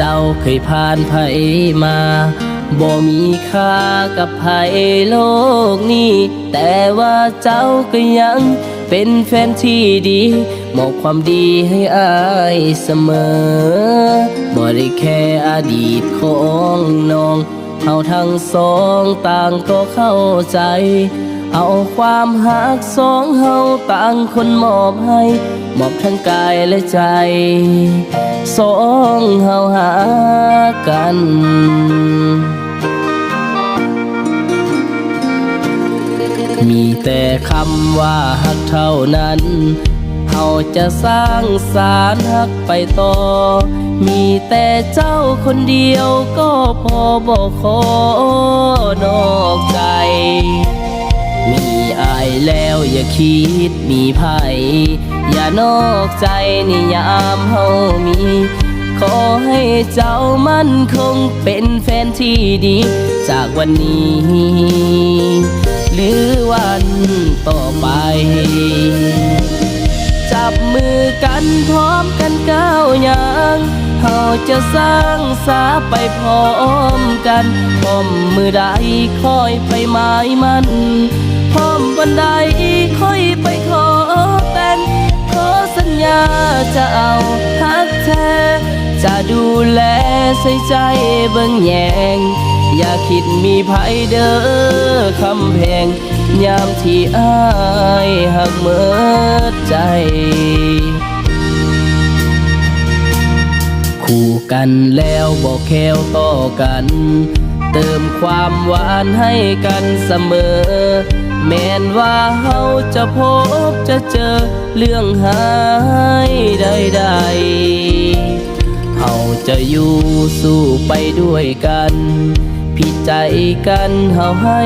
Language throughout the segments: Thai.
เจ้าเคยผ่านไผมาบ่มีค่ากับไผโลกนี้แต่ว่าเจ้าก็ยังเป็นแฟนที่ดีมอบความดีให้อายเสมอบ่ได้แค่อดีตของน้องเฮาทั้งสองต่างก็เข้าใจเอาความหักสองเฮาต่างคนมอบให้มอบทั้งกายและใจสองเฮาหากันมีแต่คำว่าฮักเท่านั้นเฮาจะสร้างสารฮักไปต่อมีแต่เจ้าคนเดียวก็พอบอกขอนอกใจมีอายแล้วอย่าคิดมีภัยอย่านอกใจในยามเฮามีขอให้เจ้ามั่นคงเป็นแฟนที่ดีจากวันนี้หรือวันต่อไปจับมือกันพร้อมกันก้าวอย่างเฮาจะสร้างสาไปพร้อมกันพร้อมมือใดค่อยไปหมายมันพร้อมวันใดค่อยไปขอแต่งขอสัญญาจะเอาฮักแท้จะดูแลใส่ใจเบิ่งแยงอย่าคิดมีภัยเด้อคำแพงยามที่อายหักเมิดใจคู่กันแล้วบอกแควต่อกันเติมความหวานให้กันเสมอแม้นว่าเฮาจะพบจะเจอเรื่องหายใดๆเฮาจะอยู่สู้ไปด้วยกันผิดใจกันเฮาให้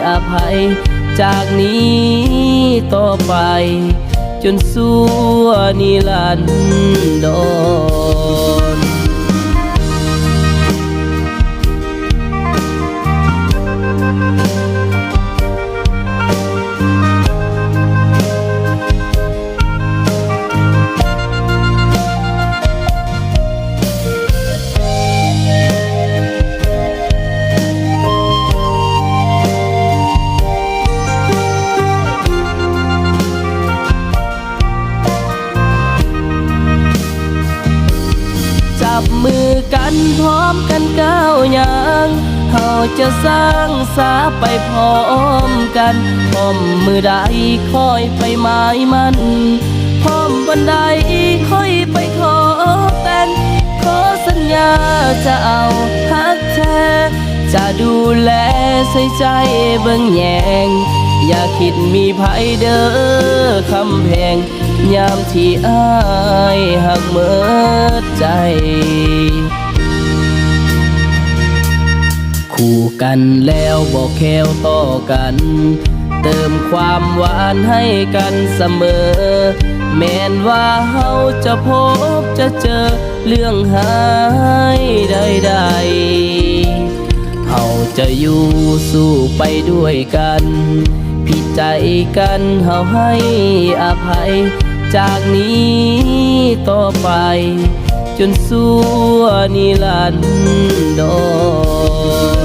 อภัยจากนี้ต่อไปจนสู้นิรันดรจับมือกันพร้อมกันก้าวอย่างเฮาจะสร้างสาไปพร้อมกันพร้อมมือใดค่อยไปหมายมันพร้อมวันใดค่อยไปขอแต่งขอสัญญาจะเอาฮักแท้จะดูแลใส่ใจเบิ่งแยงอย่าคิดมีภัยเด้อคำแพงยามที่อายหักเมิดใจคู่กันแล้วบอกแควต่อกันเติมความหวานให้กันเสมอแม้นว่าเฮาจะพบจะเจอเรื่องหายใดๆเฮาจะอยู่สู้ไปด้วยกันผิดใจกันเฮาให้อภัยจากนี้ต่อไปจนสู้นิรันดร